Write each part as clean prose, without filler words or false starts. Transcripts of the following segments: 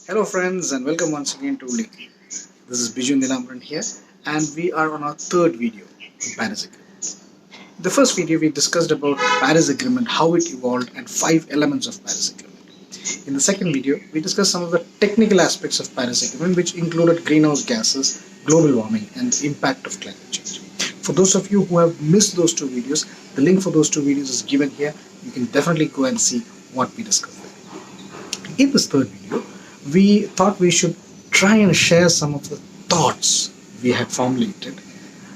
Hello friends and welcome once again to Liki. This is Biju Nilamran here and we are on our third video on Paris Agreement. In the first video we discussed about the Paris Agreement, how it evolved and 5 elements of Paris Agreement. In the second video we discussed some of the technical aspects of Paris Agreement which included greenhouse gases, global warming and the impact of climate change. For those of you who have missed those two videos, the link for those two videos is given here. You can definitely go and see what we discussed there. In this third video, we thought we should try and share some of the thoughts we had formulated.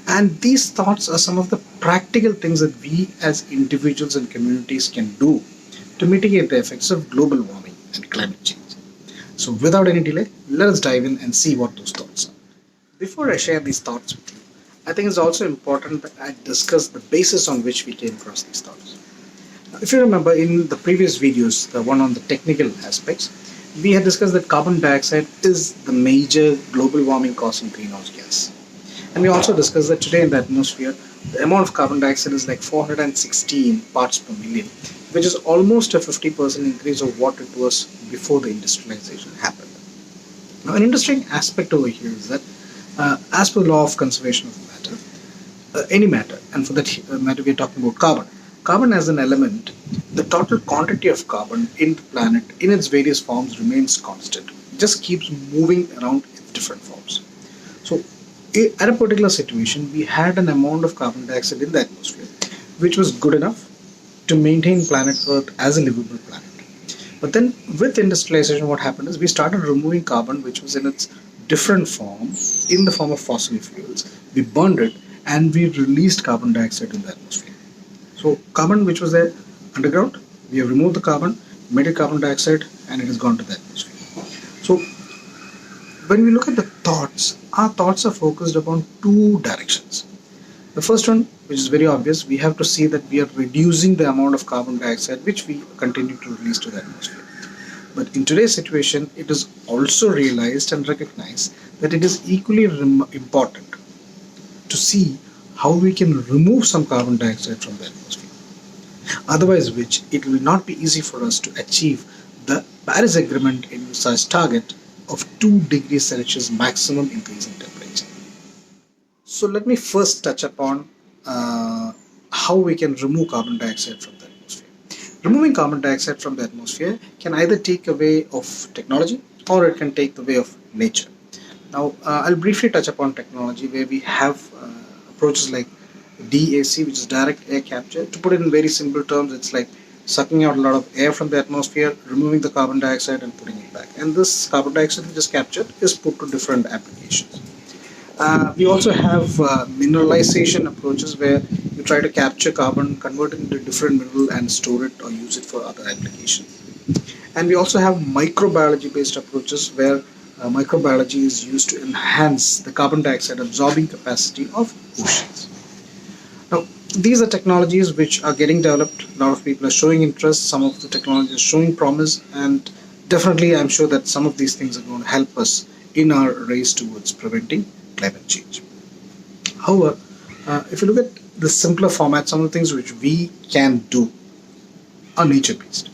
And these thoughts are some of the practical things that we as individuals and communities can do to mitigate the effects of global warming and climate change. So, without any delay, let us dive in and see what those thoughts are. Before I share these thoughts with you, I think it's also important that I discuss the basis on which we came across these thoughts. If you remember in the previous videos, the one on the technical aspects, we had discussed that carbon dioxide is the major global warming causing greenhouse gas. And we also discussed that today in the atmosphere, the amount of carbon dioxide is like 416 parts per million, which is almost a 50% increase of what it was before the industrialization happened. Now, an interesting aspect over here is that, as per the law of conservation of matter, any matter, and for that matter, we are talking about carbon. Carbon as an element, the total quantity of carbon in the planet in its various forms remains constant. It just keeps moving around in different forms. So, at a particular situation, we had an amount of carbon dioxide in the atmosphere which was good enough to maintain planet Earth as a livable planet. But then, with industrialization, what happened is we started removing carbon which was in its different form, in the form of fossil fuels. We burned it and we released carbon dioxide in the atmosphere. So carbon which was there underground, we have removed the carbon, made it carbon dioxide, and it has gone to the atmosphere. So when we look at the thoughts, our thoughts are focused upon two directions. The first one, which is very obvious, we have to see that we are reducing the amount of carbon dioxide which we continue to release to the atmosphere. But in today's situation, it is also realized and recognized that it is equally important to see how we can remove some carbon dioxide from the atmosphere. Otherwise, which it will not be easy for us to achieve the Paris Agreement envisaged target of 2 degrees Celsius maximum increase in temperature. So let me first touch upon how we can remove carbon dioxide from the atmosphere. Removing carbon dioxide from the atmosphere can either take away of technology or it can take the way of nature. Now, I'll briefly touch upon technology where we have approaches like DAC, which is direct air capture. To put it in very simple terms, it's like sucking out a lot of air from the atmosphere, removing the carbon dioxide and putting it back. And this carbon dioxide which is captured is put to different applications. We also have mineralization approaches where you try to capture carbon, convert it into different mineral and store it or use it for other applications. And we also have microbiology based approaches where microbiology is used to enhance the carbon dioxide absorbing capacity of oceans. Now, these are technologies which are getting developed. A lot of people are showing interest. Some of the technologies are showing promise, and definitely I'm sure that some of these things are going to help us in our race towards preventing climate change. However, if you look at the simpler format, some of the things which we can do are nature based.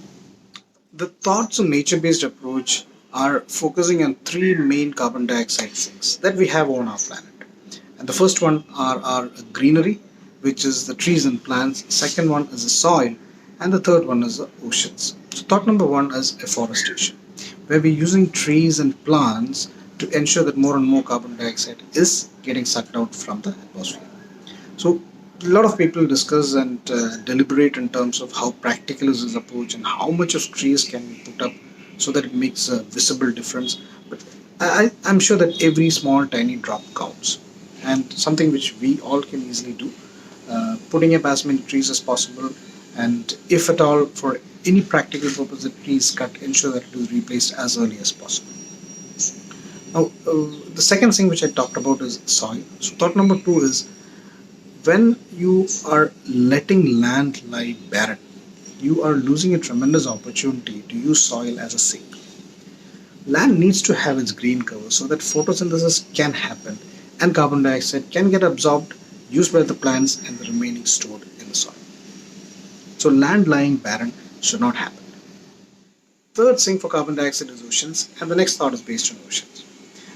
The thoughts on nature based approach are focusing on 3 main carbon dioxide sinks that we have on our planet. And the first one are our greenery, which is the trees and plants. Second one is the soil, and the third one is the oceans. So thought number one is afforestation, where we're using trees and plants to ensure that more and more carbon dioxide is getting sucked out from the atmosphere. So a lot of people discuss and deliberate in terms of how practical is this approach and how much of trees can we put up so that it makes a visible difference. But I'm sure that every small tiny drop counts, and something which we all can easily do. Putting up as many trees as possible, and if at all for any practical purpose the tree is cut, ensure that it is replaced as early as possible. Now, the second thing which I talked about is soil. So thought number two is when you are letting land lie barren, you are losing a tremendous opportunity to use soil as a sink. Land needs to have its green cover so that photosynthesis can happen and carbon dioxide can get absorbed, used by the plants, and the remaining stored in the soil. So land lying barren should not happen. third sink for carbon dioxide is oceans, and the next thought is based on oceans.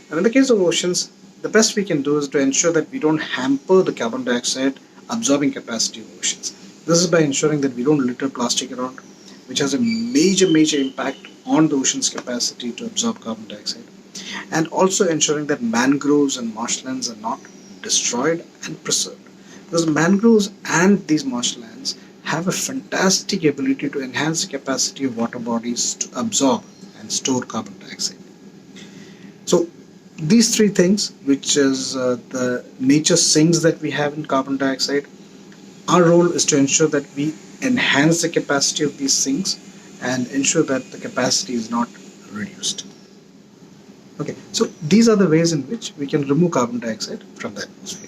And in the case of oceans, the best we can do is to ensure that we don't hamper the carbon dioxide absorbing capacity of oceans. This is by ensuring that we don't litter plastic around, which has a major impact on the ocean's capacity to absorb carbon dioxide, and also ensuring that mangroves and marshlands are not destroyed and preserved. Because mangroves and these marshlands have a fantastic ability to enhance the capacity of water bodies to absorb and store carbon dioxide. So these three things, which is the nature sinks that we have in carbon dioxide, our role is to ensure that we enhance the capacity of these sinks and ensure that the capacity is not reduced. Okay, so these are the ways in which we can remove carbon dioxide from the atmosphere.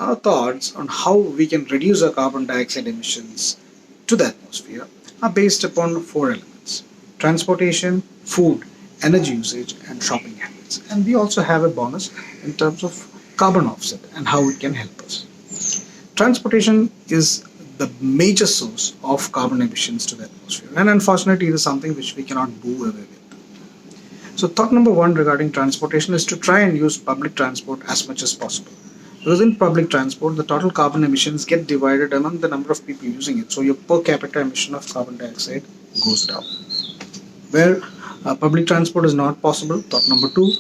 Our thoughts on how we can reduce our carbon dioxide emissions to the atmosphere are based upon four elements: transportation, food, energy usage, and shopping habits. And we also have a bonus in terms of carbon offset and how it can help us. Transportation is the major source of carbon emissions to the atmosphere, and unfortunately, it is something which we cannot do away with. So, thought number one regarding transportation is to try and use public transport as much as possible. Because in public transport, the total carbon emissions get divided among the number of people using it. So, your per capita emission of carbon dioxide goes down. Where public transport is not possible, thought number two,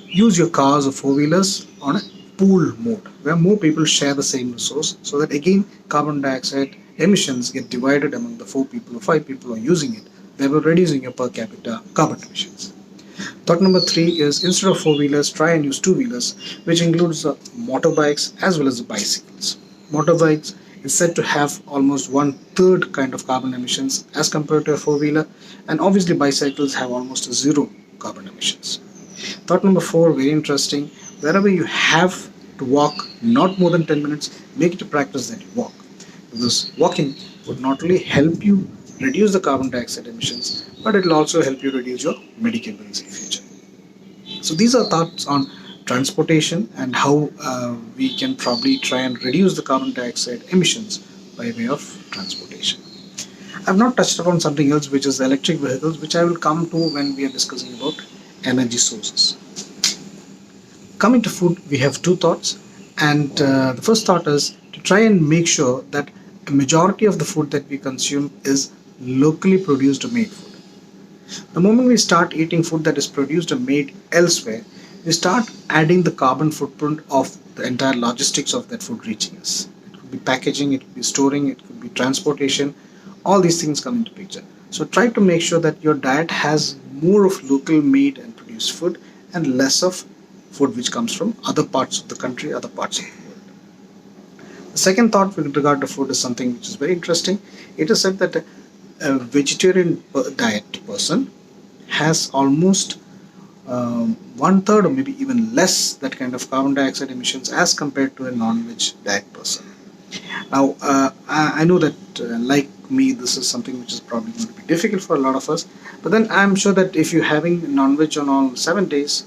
use your cars or four-wheelers on a pool mode, where more people share the same resource, so that again carbon dioxide emissions get divided among the four people or five people who are using it, thereby reducing your per capita carbon emissions. Thought number three is, instead of four-wheelers, try and use two-wheelers, which includes motorbikes as well as the bicycles. Motorbikes is said to have almost one-third kind of carbon emissions as compared to a four-wheeler, and obviously bicycles have almost zero carbon emissions. Thought number four, very interesting. Wherever you have to walk not more than 10 minutes, make it a practice that you walk. Because walking would not only help you reduce the carbon dioxide emissions, but it will also help you reduce your medical bills in future. So these are thoughts on transportation and how we can probably try and reduce the carbon dioxide emissions by way of transportation. I've not touched upon something else, which is electric vehicles, which I will come to when we are discussing about energy sources. Coming to food, we have two thoughts, and the first thought is to try and make sure that a majority of the food that we consume is locally produced or made food. The moment we start eating food that is produced or made elsewhere, we start adding the carbon footprint of the entire logistics of that food reaching us. It could be packaging, it could be storing, it could be transportation. All these things come into picture. So try to make sure that your diet has more of local made and produced food and less of food which comes from other parts of the country, other parts of the world. The second thought with regard to food is something which is very interesting. It is said that a vegetarian diet person has almost one third or maybe even less that kind of carbon dioxide emissions as compared to a non-veg diet person. Now, I know that like me, this is something which is probably going to be difficult for a lot of us, but then I'm sure that if you're having non-veg on all 7 days,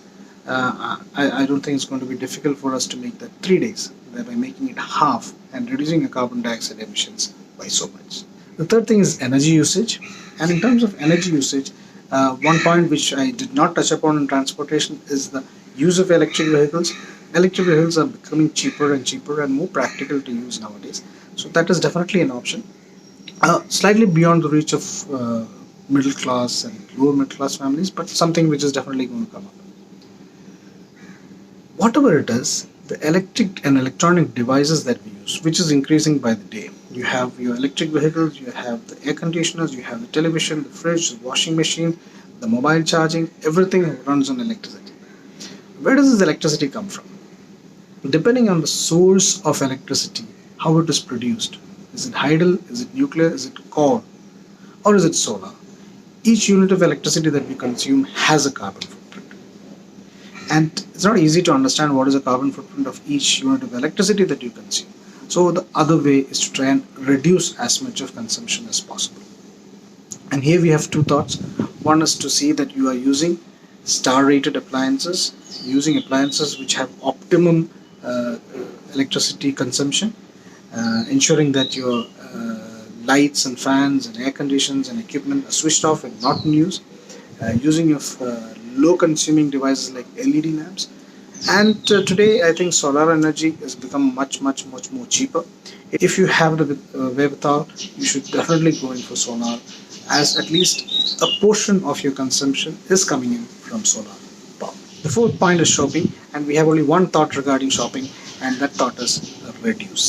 I don't think it's going to be difficult for us to make that 3 days, thereby making it half and reducing the carbon dioxide emissions by so much. The third thing is energy usage, and in terms of energy usage, one point which I did not touch upon in transportation is the use of electric vehicles. Electric vehicles are becoming cheaper and cheaper and more practical to use nowadays, so that is definitely an option. Slightly beyond the reach of middle class and lower middle class families, but something which is definitely going to come up. Whatever it is, the electric and electronic devices that we use, which is increasing by the day. You have your electric vehicles, you have the air conditioners, you have the television, the fridge, the washing machine, the mobile charging, everything runs on electricity. Where does this electricity come from? Depending on the source of electricity, how it is produced. Is it hydel? Is it nuclear? Is it coal? Or is it solar? Each unit of electricity that we consume has a carbon footprint. And it's not easy to understand what is the carbon footprint of each unit of electricity that you consume. So the other way is to try and reduce as much of consumption as possible. And here we have two thoughts. One is to see that you are using star-rated appliances, using appliances which have optimum electricity consumption, ensuring that your lights and fans and air conditions and equipment are switched off and not in use, using of low consuming devices like LED lamps. And today I think solar energy has become much more cheaper. If you have the wherewithal, you should definitely go in for solar, as at least a portion of your consumption is coming in from solar power. The fourth point is shopping, and we have only one thought regarding shopping, and that thought is reduce.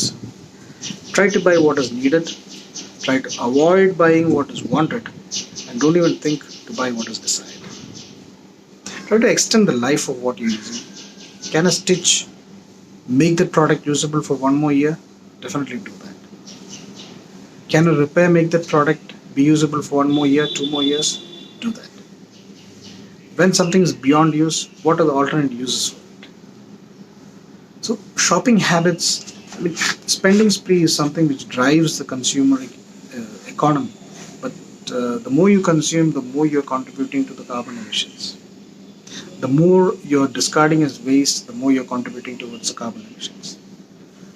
Try to buy what is needed, try to avoid buying what is wanted, and don't even think to buy what is desired. Try to extend the life of what you're using. Can a stitch make that product usable for one more year? Definitely do that. Can a repair make that product be usable for one more year, 2 more years? Do that. When something is beyond use, what are the alternate uses for it? So shopping habits, spending spree is something which drives the consumer economy. But the more you consume, the more you're contributing to the carbon emissions. The more you're discarding as waste, the more you're contributing towards the carbon emissions.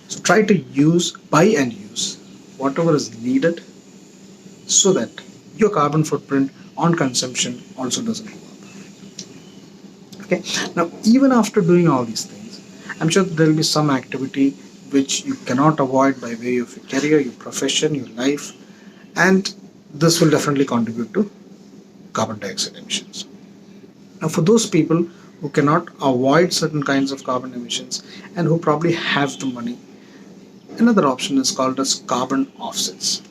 So try to buy and use whatever is needed, so that your carbon footprint on consumption also doesn't go up. Okay. Now, even after doing all these things, I'm sure there will be some activity which you cannot avoid by way of your career, your profession, your life, and this will definitely contribute to carbon dioxide emissions. Now, for those people who cannot avoid certain kinds of carbon emissions and who probably have the money, another option is called as carbon offsets.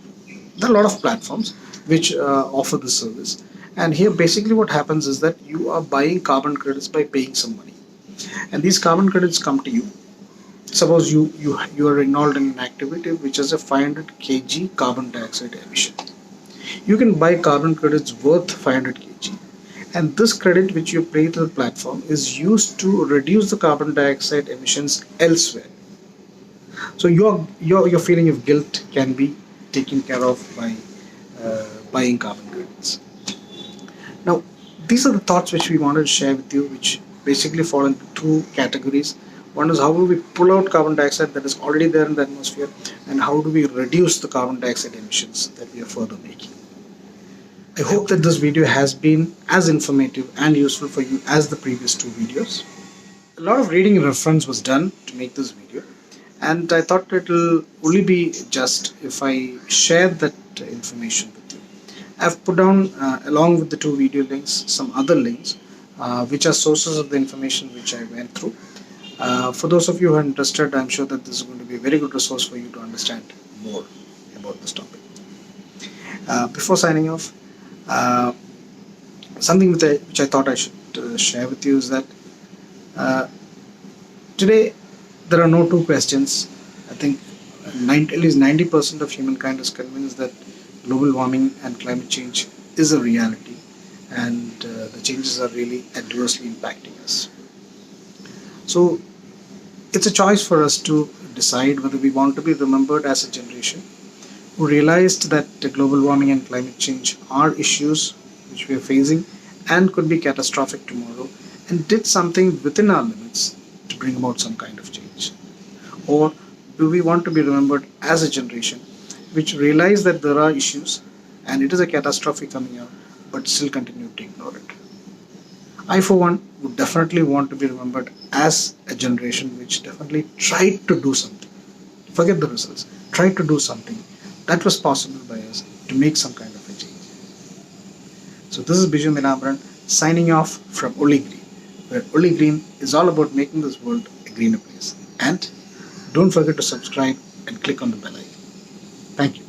There are a lot of platforms which offer this service, and here basically what happens is that you are buying carbon credits by paying some money, and these carbon credits come to you. Suppose you are involved in an activity which has a 500 kg carbon dioxide emission. You can buy carbon credits worth 500 kg, and this credit which you pay to the platform is used to reduce the carbon dioxide emissions elsewhere. So your feeling of guilt can be taken care of by buying carbon credits. Now, these are the thoughts which we wanted to share with you, which basically fall into two categories. One is how do we pull out carbon dioxide that is already there in the atmosphere, and how do we reduce the carbon dioxide emissions that we are further making. I hope that this video has been as informative and useful for you as the previous two videos. A lot of reading and reference was done to make this video, and I thought it will only be just if I share that information with you. I've put down along with the two video links some other links which are sources of the information which I went through. For those of you who are interested, I'm sure that this is going to be a very good resource for you to understand more about this topic. Before signing off, something which I thought I should share with you is that today there are no two questions. I think at least 90% of humankind is convinced that global warming and climate change is a reality, and the changes are really adversely impacting us. So it's a choice for us to decide whether we want to be remembered as a generation who realized that global warming and climate change are issues which we are facing and could be catastrophic tomorrow, and did something within our limits to bring about some kind of change. Or do we want to be remembered as a generation which realize that there are issues and it is a catastrophe coming out, but still continue to ignore it? I, for one, would definitely want to be remembered as a generation which definitely tried to do something. Forget the results. Tried to do something that was possible by us to make some kind of a change. So this is Biju Minamran signing off from Oli Green, where Oli Green is all about making this world a greener place. And don't forget to subscribe and click on the bell icon. Thank you.